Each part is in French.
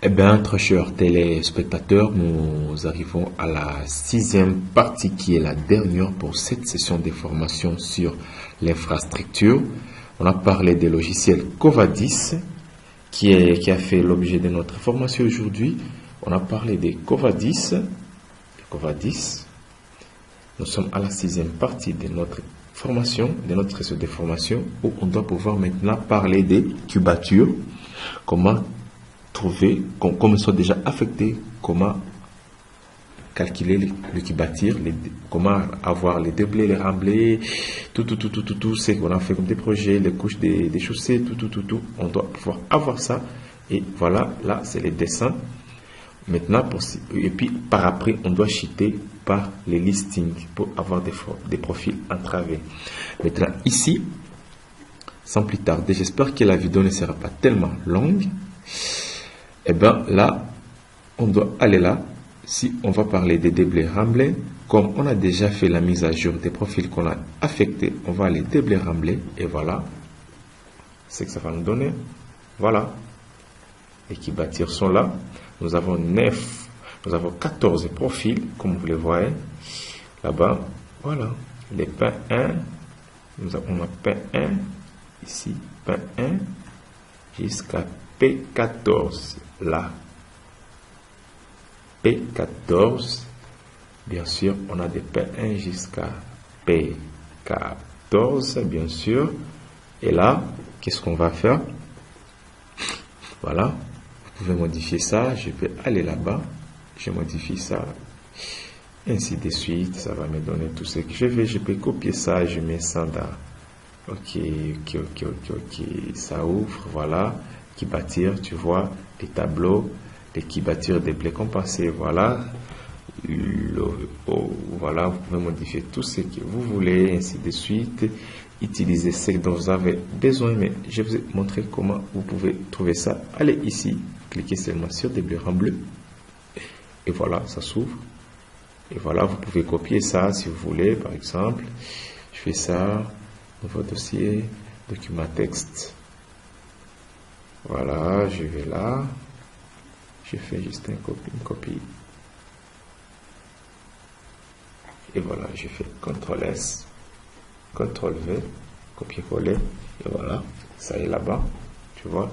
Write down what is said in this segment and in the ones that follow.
Eh bien, très chers téléspectateurs, nous arrivons à la sixième partie qui est la dernière pour cette session de formation sur l'infrastructure. On a parlé des logiciels Covadis qui a fait l'objet de notre formation aujourd'hui. On a parlé des Covadis. Nous sommes à la sixième partie de notre formation, de notre session de formation où on doit pouvoir maintenant parler des cubatures. Comment trouver, comme ils sont déjà affectés, comment calculer le cubature, comment avoir les déblais, les remblais, tout, c'est qu'on a fait comme des projets, les couches des chaussées, tout. On doit pouvoir avoir ça. Et voilà, là, c'est les dessins. Maintenant, et puis par après, on doit cheater par les listings pour avoir des profils entravés. Maintenant, ici, sans plus tarder, j'espère que la vidéo ne sera pas tellement longue. Et bien là, on doit aller là. Si on va parler des déblais remblais, comme on a déjà fait la mise à jour des profils qu'on a affectés, on va aller déblais remblais. Et voilà, c'est que ça va nous donner. Voilà, les qui bâtir sont là. Nous avons 14 profils, comme vous les voyez là-bas. Voilà, les pains 1, on a pain 1, ici, pain 1, jusqu'à P14, là. P14, bien sûr, on a des P1 jusqu'à P14, bien sûr. Et là, qu'est-ce qu'on va faire? Voilà, vous pouvez modifier ça. Je vais aller là-bas, je modifie ça, ainsi de suite. Ça va me donner tout ce que je veux. Je peux copier ça, je mets ça dans. Ok, ça ouvre, voilà. Qui bâtir, tu vois, les tableaux, les qui bâtir des blés compassés, voilà. Voilà, vous pouvez modifier tout ce que vous voulez, ainsi de suite. Utilisez ce dont vous avez besoin, mais je vous ai montré comment vous pouvez trouver ça. Allez ici, cliquez seulement sur des blés remblés. Et voilà, ça s'ouvre. Et voilà, vous pouvez copier ça si vous voulez, par exemple. Je fais ça, nouveau dossier, document texte. Voilà, je vais là, je fais juste une copie. Et voilà, je fais CTRL S, CTRL V, copier-coller, et voilà, ça est là-bas, tu vois.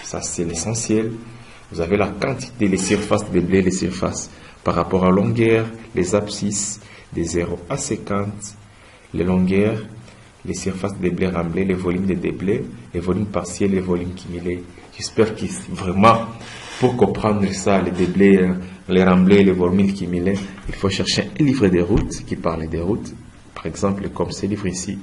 Ça, c'est l'essentiel. Vous avez la quantité, les surfaces des blés, les surfaces par rapport à longueur, les abscisses, des 0 à 50, les longueurs, les surfaces des blés remblés, les volumes des déblais, les volumes partiels, les volumes cumulés. J'espère que vraiment, pour comprendre ça, les déblais, les remblais, les volumes cumulés, il faut chercher un livre des routes qui parle des routes. Par exemple, comme ce livre ici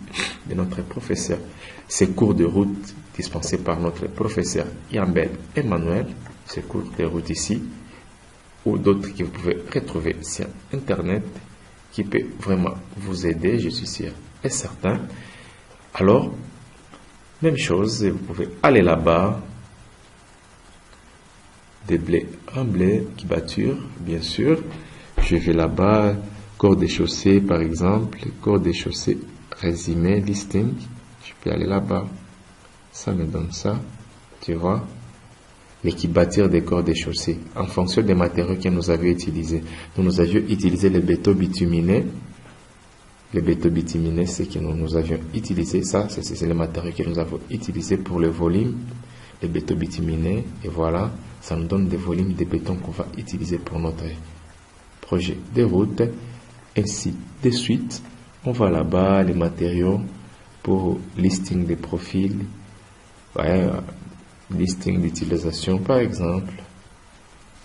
de notre professeur, ces cours de route dispensés par notre professeur Yambel Emmanuel, ces cours de route ici, ou d'autres que vous pouvez retrouver sur Internet, qui peut vraiment vous aider, je suis sûr et certain. Alors, même chose, vous pouvez aller là-bas, des blés remblés qui bâturent, bien sûr. Je vais là-bas, corps des chaussées, par exemple, corps des chaussées, résumé, listing. Je peux aller là-bas. Ça me donne ça, tu vois. Les qui bâtirent des corps des chaussées, en fonction des matériaux que nous avions utilisés. Nous avions utilisé les béton bituminés. Les béton bituminés, c'est que nous avions utilisé ça, c'est les matériaux que nous avons utilisés pour le volume, les béton bituminés, et voilà, ça nous donne des volumes de béton qu'on va utiliser pour notre projet de route, ainsi de suite. On va là-bas, les matériaux pour listing des profils, ouais, listing d'utilisation par exemple,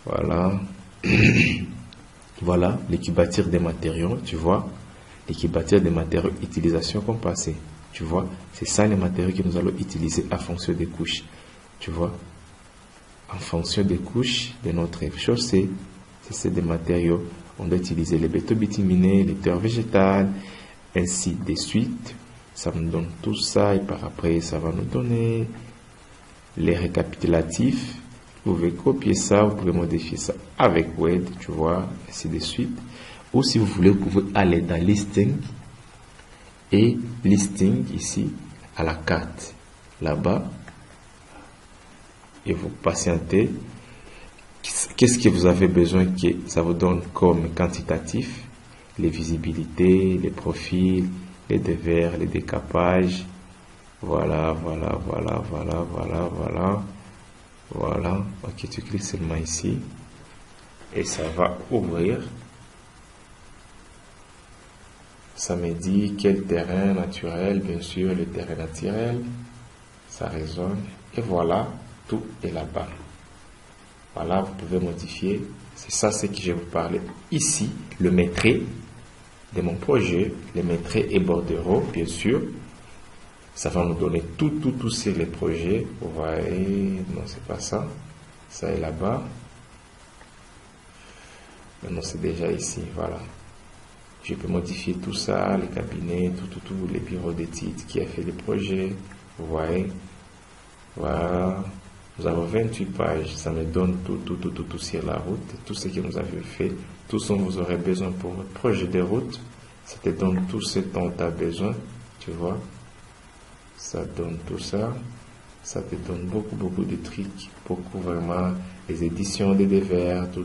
voilà, voilà, les qui bâtir des matériaux, tu vois. Et qui bâtir des matériaux utilisation comme passé. Tu vois, c'est ça les matériaux que nous allons utiliser en fonction des couches. Tu vois, en fonction des couches de notre chaussée, c'est des matériaux. On doit utiliser les béton bituminés, les terres végétales, ainsi de suite. Ça nous donne tout ça et par après, ça va nous donner les récapitulatifs. Vous pouvez copier ça, vous pouvez modifier ça avec Word, tu vois, ainsi de suite. Ou si vous voulez, vous pouvez aller dans Listing et Listing ici à la carte là-bas et vous patientez. Qu'est-ce que vous avez besoin que ça vous donne comme quantitatif? Les visibilités, les profils, les dévers, les décapages. Voilà. Ok, tu cliques seulement ici. Et ça va ouvrir. Ça me dit quel terrain naturel, bien sûr, le terrain naturel. Ça résonne. Et voilà, tout est là-bas. Voilà, vous pouvez modifier. C'est ça ce que je vais vous parler ici. Le maîtrise de mon projet, les maîtres et bordereaux, bien sûr. Ça va nous donner tout sur les projets. Vous voyez, non, c'est pas ça. Ça est là-bas. Non, c'est déjà ici, voilà. Je peux modifier tout ça, les cabinets, tout, les bureaux d'études qui a fait les projets. Vous voyez, voilà. Nous avons 28 pages. Ça me donne tout sur la route, tout ce que nous avions fait, tout ce dont vous aurez besoin pour votre projet de route. Ça te donne tout ce dont tu as besoin, tu vois. Ça donne tout ça. Ça te donne beaucoup de trucs, beaucoup vraiment, les éditions des dévers, tout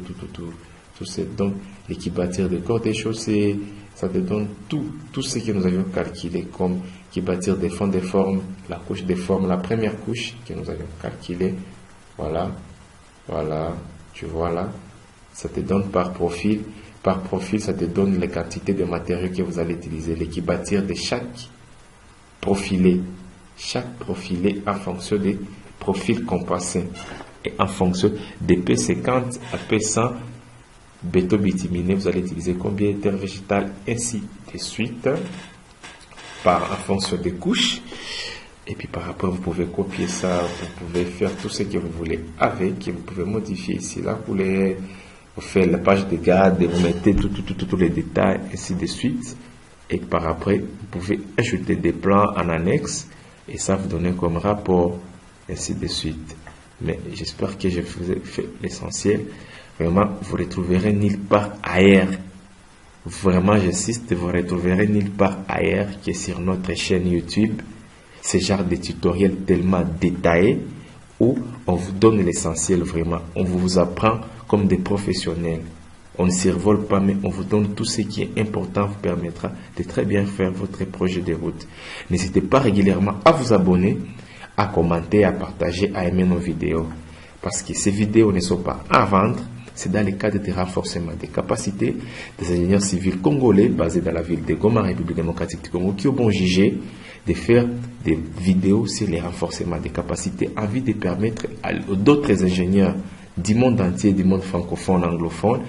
ce dont l'équipe bâtir des corps des chaussées, ça te donne tout ce que nous avions calculé comme qui bâtir des fonds des formes, la couche des formes, la première couche que nous avions calculé. Voilà, tu vois là, ça te donne par profil, ça te donne les quantités de matériaux que vous allez utiliser, l'équipe bâtir de chaque profilé en fonction des profils compassés et en fonction des P50 à P100 béton bituminé, vous allez utiliser combien de terre végétale, ainsi de suite, en fonction des couches. Et puis par après, vous pouvez copier ça, vous pouvez faire tout ce que vous voulez avec, et vous pouvez modifier ici, là, vous faites la page de garde, vous mettez tous les détails, ainsi de suite. Et par après, vous pouvez ajouter des plans en annexe, et ça vous donne comme rapport, ainsi de suite. Mais j'espère que je vous ai fait l'essentiel. Vraiment, vous ne retrouverez nulle part ailleurs. Vraiment, j'insiste, vous ne retrouverez nulle part ailleurs que sur notre chaîne YouTube. Ce genre de tutoriels tellement détaillés où on vous donne l'essentiel vraiment. On vous apprend comme des professionnels. On ne survole pas, mais on vous donne tout ce qui est important, vous permettra de très bien faire votre projet de route. N'hésitez pas régulièrement à vous abonner, à commenter, à partager, à aimer nos vidéos. Parce que ces vidéos ne sont pas à vendre. C'est dans le cadre de renforcement des capacités des ingénieurs civils congolais basés dans la ville de Goma, République démocratique du Congo, qui ont jugé de faire des vidéos sur les renforcements des capacités en vue de permettre à d'autres ingénieurs du monde entier, du monde francophone, anglophone,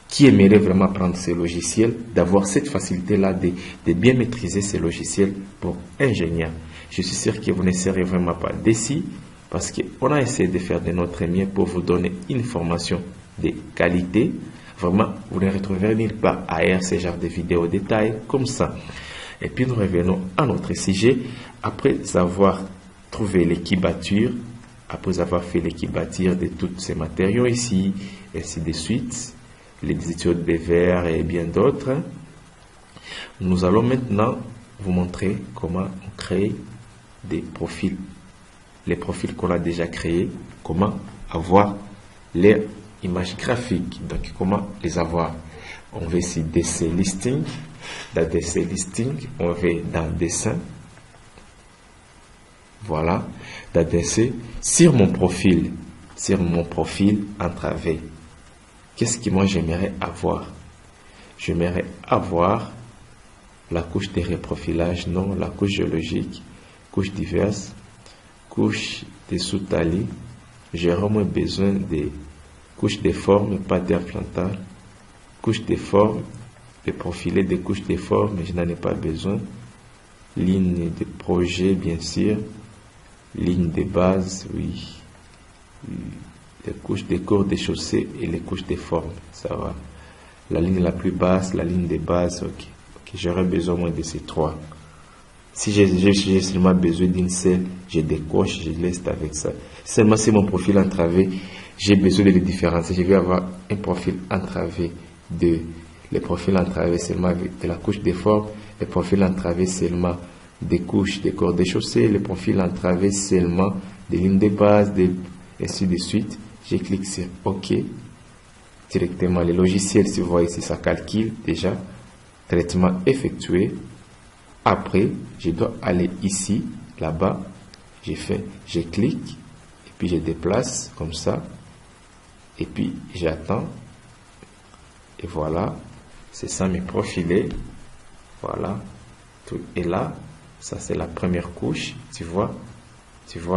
qui aimeraient vraiment prendre ces logiciels, d'avoir cette facilité-là de bien maîtriser ces logiciels pour ingénieurs. Je suis sûr que vous ne serez vraiment pas déçus parce qu'on a essayé de faire de notre mieux pour vous donner une formation de qualité. Vraiment, vous ne retrouverez nulle part ailleurs ce genre de vidéos détails comme ça. Et puis nous revenons à notre sujet. Après avoir trouvé l'équibature, après avoir fait l'équibature de tous ces matériaux ici, et ainsi de suite, les études de verre et bien d'autres, nous allons maintenant vous montrer comment on crée des profils. Les profils qu'on a déjà créés, comment avoir les images graphiques, donc comment les avoir. On va ici DC listing. Dans DC listing, on va dans dessin. Voilà. Dans DC, sur mon profil entravé. Qu'est-ce que moi j'aimerais avoir? J'aimerais avoir la couche de reprofilage, non, la couche géologique, couche diverses, couche de sous-tali. J'ai vraiment besoin des couches de forme, pas d'air plantar, couche de forme, de profiler des couches de forme, mais je n'en ai pas besoin. Ligne de projet, bien sûr. Ligne de base, oui. Les couches de corps de chaussée et les couches de forme, ça va. La ligne la plus basse, la ligne de base, ok. J'aurais besoin moins de ces trois. Si j'ai seulement besoin d'une seule, je décoche, je laisse avec ça. Seulement si mon profil entravé, j'ai besoin de les différencier. Je vais avoir un profil entravé de les profils entravés seulement avec de la couche de forme, les profils entravés seulement des couches de corps de chaussée, les profils entravés seulement des lignes de base, ainsi de suite. Je clique sur OK. directement les logiciels. Si vous voyez ici, ça calcule déjà. Traitement effectué. Après, je dois aller ici, là-bas. Je clique et puis je déplace comme ça. Et puis j'attends. Et voilà, c'est ça mes profilés. Voilà, tout est là. Ça c'est la première couche, tu vois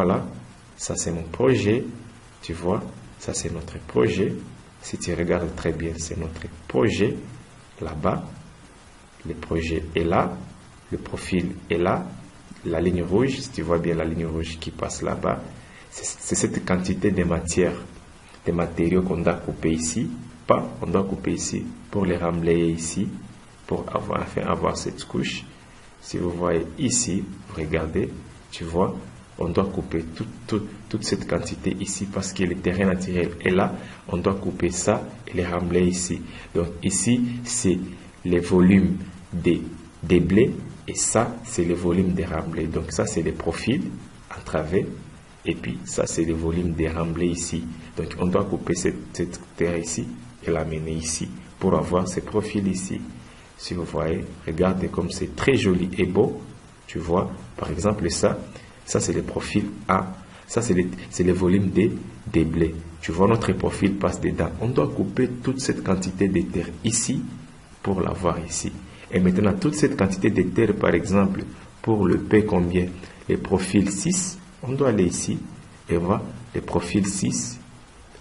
là. Ça c'est mon projet, tu vois. Ça c'est notre projet. Si tu regardes très bien, c'est notre projet là-bas. Le projet est là. Le profil est là. La ligne rouge, si tu vois bien la ligne rouge qui passe là-bas, c'est cette quantité de matière, de matériaux qu'on doit couper ici. On doit couper ici pour les remblayer ici, pour avoir cette couche. Si vous voyez ici, vous regardez, tu vois, on doit couper toute cette quantité ici parce que le terrain naturel est là. On doit couper ça et les remblayer ici. Donc ici, c'est les volumes des blés et ça, c'est le volume des remblais. Donc ça, c'est les profils en travers et puis ça, c'est le volume des remblais ici. Donc on doit couper cette terre ici et l'amener ici pour avoir ces profils ici. Si vous voyez, regardez comme c'est très joli et beau. Tu vois, par exemple, ça c'est le profil A. Ça, c'est le volume des blés. Tu vois, notre profil passe dedans. On doit couper toute cette quantité de terre ici pour l'avoir ici. Et maintenant, toute cette quantité de terre, par exemple, pour le P combien? Le profil 6, on doit aller ici et voir le profil 6.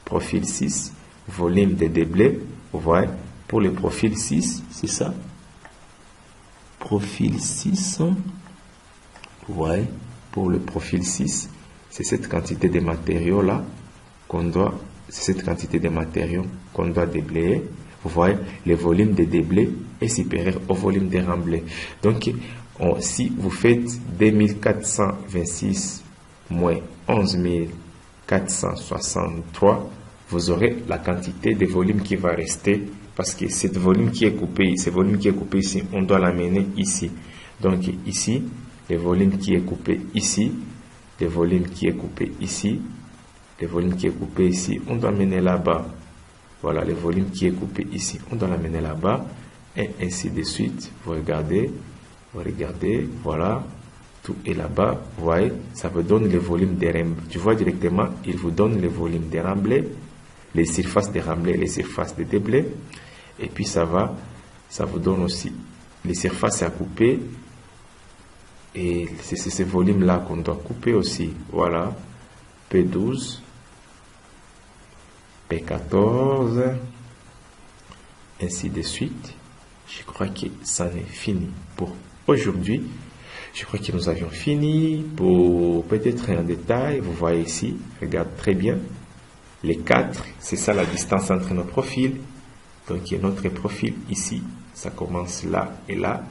Profil 6, volume des blés. Vous voyez, pour le profil 6, c'est ça. Profil 6, vous voyez, pour le profil 6, c'est cette quantité de matériaux là qu'on doit, déblayer. Vous voyez, le volume de déblais est supérieur au volume des remblais. Donc, si vous faites 2426 moins 11463, vous aurez la quantité de volume qui va rester. Parce que ce volume qui est coupé ici, on doit l'amener ici. Donc ici, le volume qui est coupé ici, le volume qui est coupé ici, le volume qui est coupé ici, on doit l'amener là-bas. Voilà, le volume qui est coupé ici, on doit l'amener là-bas. Et ainsi de suite. Vous regardez, voilà, tout est là-bas. Vous voyez, ça vous donne le volume des remblais. Tu vois directement, il vous donne le volume des remblais, les surfaces des remblais, les surfaces des déblais. Et puis ça vous donne aussi les surfaces à couper. Et c'est ce volume-là qu'on doit couper aussi. Voilà. P12, P14, ainsi de suite. Je crois que ça n'est fini pour aujourd'hui. Je crois que nous avions fini pour peut-être un détail. Vous voyez ici, regarde très bien. Les 4, c'est ça la distance entre nos profils. Donc, il y a notre profil ici. Ça commence là et là.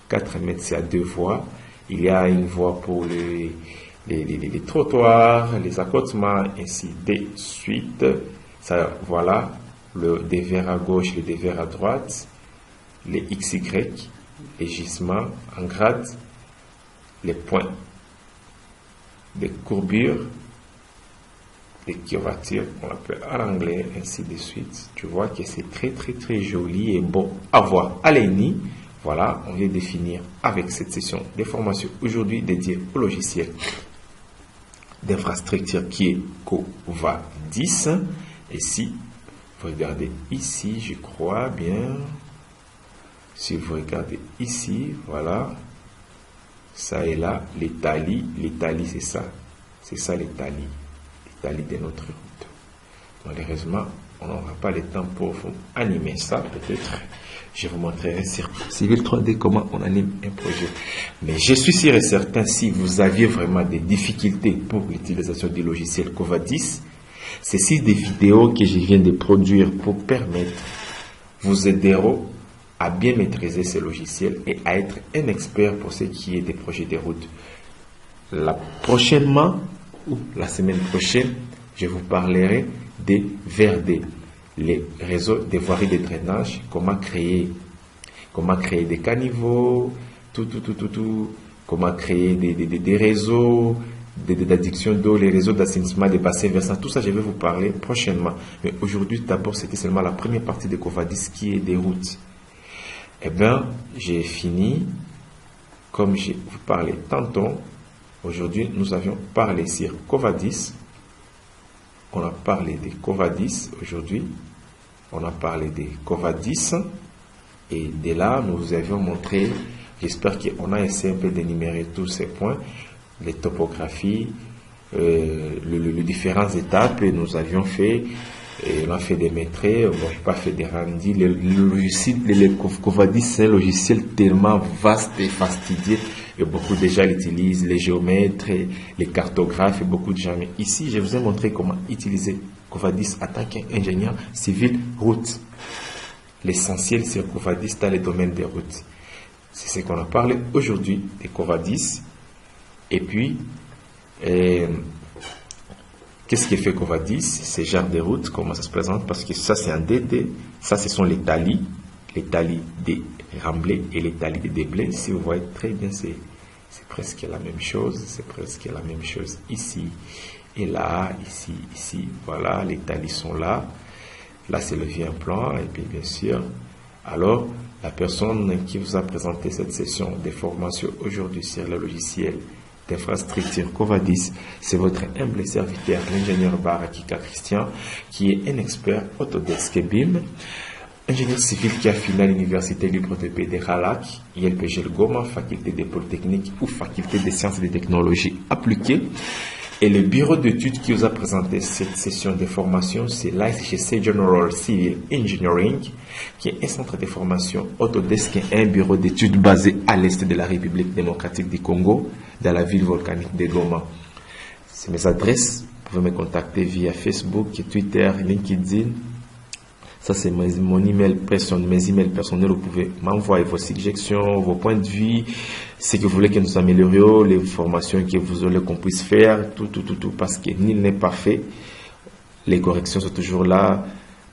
4 mètres, c'est à 2 voies. Il y a une voie pour les trottoirs, les accotements, ainsi de suite. Ça, voilà, le dévers à gauche, le dévers à droite, les XY, les gisements en grade, les points de courbure, les curvatures, on appelle en anglais, ainsi de suite. Tu vois que c'est très très très joli et beau à voir à l'œil. Voilà, on vient de finir avec cette session de formation aujourd'hui dédiée au logiciel d'infrastructure qui est COVA 10. Et si vous regardez ici, je crois bien, si vous regardez ici, voilà, ça est là, l'Italie, c'est ça l'Italie de notre route. Malheureusement, on n'aura pas le temps pour vous animer ça, peut-être. Je vous montrerai sur Civil 3D comment on anime un projet. Mais je suis sûr et certain, si vous aviez vraiment des difficultés pour l'utilisation du logiciel COVA 10, ceci des vidéos que je viens de produire pour permettre, vous aideront à bien maîtriser ce logiciel et à être un expert pour ce qui est des projets de route. Prochainement, ou la semaine prochaine, je vous parlerai des VRD, les réseaux de voiries de drainage, comment créer des caniveaux, comment créer des réseaux, d'adduction d'eau, les réseaux d'assainissement des bassins versants, tout ça je vais vous parler prochainement. Mais aujourd'hui, d'abord, c'était seulement la première partie de Covadis qui est des routes. Eh bien, j'ai fini, comme je vous parlais tantôt. Aujourd'hui, nous avions parlé sur Covadis. On a parlé des Covadis aujourd'hui. On a parlé des Covadis. Et de là, nous vous avions montré, j'espère qu'on a essayé un peu d'énumérer tous ces points, les topographies, les différentes étapes. Et nous avions fait, on a fait des maîtrises, on n'a pas fait des rendis. Le logiciel, Covadis, c'est un logiciel tellement vaste et fastidieux. Et beaucoup de gens l'utilisent, les géomètres, les cartographes, et beaucoup de gens. Mais ici, je vous ai montré comment utiliser Covadis en tant qu'ingénieur civil route. L'essentiel, c'est Covadis dans le domaine des routes. C'est ce qu'on a parlé aujourd'hui de Covadis. Et puis, qu'est-ce qui fait Covadis? Ces genres de routes, comment ça se présente? Parce que ça, c'est un DT. Ça, ce sont les talis des remblais et les talis des déblais. Si vous voyez très bien, c'est presque la même chose. C'est presque la même chose ici et là, ici. Voilà, les talis sont là. Là, c'est le vieux plan. Et puis, bien sûr, alors, la personne qui vous a présenté cette session de formation aujourd'hui sur le logiciel d'infrastructure Covadis, c'est votre humble serviteur, l'ingénieur Barakika Christian, qui est un expert Autodesk BIM, ingénieur civil qui a fini à l'Université libre de paix de Ralac, ILPG Goma, faculté des polytechniques ou faculté des sciences et des technologies appliquées. Et le bureau d'études qui vous a présenté cette session de formation, c'est l'ICGC General Civil Engineering, qui est un centre de formation Autodesk et un bureau d'études basé à l'est de la République démocratique du Congo, dans la ville volcanique de Goma. C'est mes adresses. Vous pouvez me contacter via Facebook, Twitter, LinkedIn. Ça, c'est mes emails personnels. Vous pouvez m'envoyer vos suggestions, vos points de vue, ce que vous voulez que nous améliorions, les formations que vous voulez qu'on puisse faire, tout, parce que nul n'est parfait. Les corrections sont toujours là,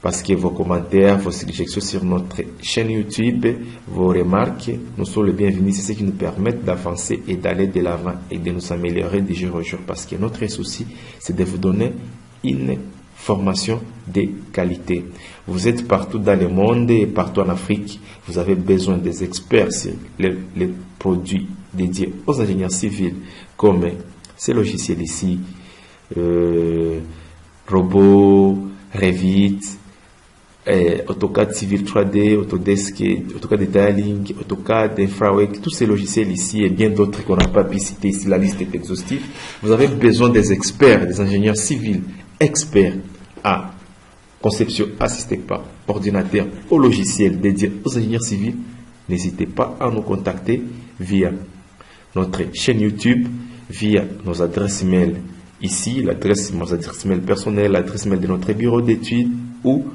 parce que vos commentaires, vos suggestions sur notre chaîne YouTube, vos remarques, nous sont les bienvenus. C'est ce qui nous permet d'avancer et d'aller de l'avant et de nous améliorer de jour au jour, parce que notre souci, c'est de vous donner une formation de qualité. Vous êtes partout dans le monde et partout en Afrique. Vous avez besoin des experts sur les produits dédiés aux ingénieurs civils, comme ces logiciels ici, Robot, Revit, AutoCAD Civil 3D, Autodesk, AutoCAD Detailing, AutoCAD InfraWorks, tous ces logiciels ici et bien d'autres qu'on n'a pas pu citer ici, la liste est exhaustive. Vous avez besoin des experts, des ingénieurs civils, experts à conception assistée par ordinateur au logiciel dédié aux ingénieurs civils. N'hésitez pas à nous contacter via notre chaîne YouTube, via nos adresses mail ici, nos adresses mail personnelles, l'adresse mail de notre bureau d'études ou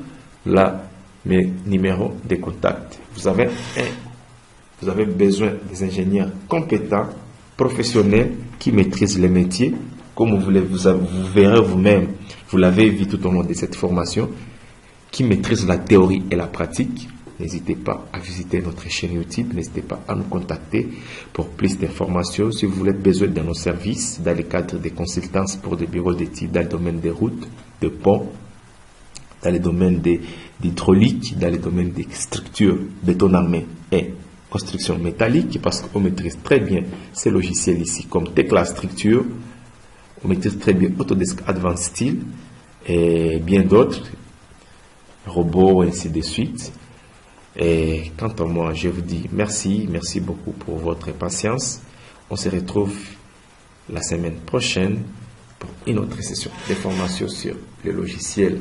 mes numéros de contact. Vous avez besoin des ingénieurs compétents, professionnels, qui maîtrisent les métiers, comme vous verrez vous-même, vous l'avez vu tout au long de cette formation, qui maîtrisent la théorie et la pratique. N'hésitez pas à visiter notre chaîne YouTube, n'hésitez pas à nous contacter pour plus d'informations. Si vous avez besoin de nos services dans le cadre des consultances pour des bureaux d'études dans le domaine des routes, des ponts, dans le domaine d'hydraulique, dans le domaine des structures béton armé et construction métallique, parce qu'on maîtrise très bien ces logiciels ici, comme Tecla Structure, on maîtrise très bien Autodesk Advanced Steel et bien d'autres, robots, ainsi de suite. Et quant à moi, je vous dis merci beaucoup pour votre patience. On se retrouve la semaine prochaine pour une autre session de formation sur le logiciel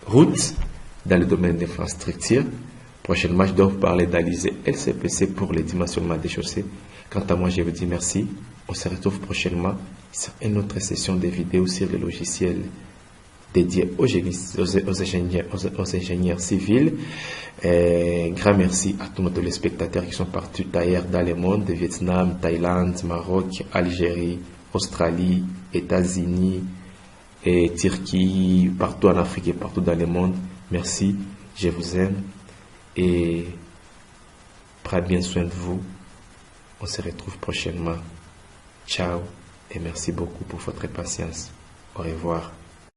route dans le domaine d'infrastructure. Prochainement, je dois vous parler d'Alizé LCPC pour les dimensionnements des chaussées. Quant à moi, je vous dis merci. On se retrouve prochainement sur une autre session de vidéos sur le logiciel dédié aux ingénieurs civils. Grand merci à tous nos téléspectateurs qui sont partout ailleurs dans le monde, Vietnam, Thaïlande, Maroc, Algérie, Australie, États-Unis, et Turquie, partout en Afrique et partout dans le monde. Merci, je vous aime et prenez bien soin de vous. On se retrouve prochainement. Ciao. et merci beaucoup pour votre patience. Au revoir.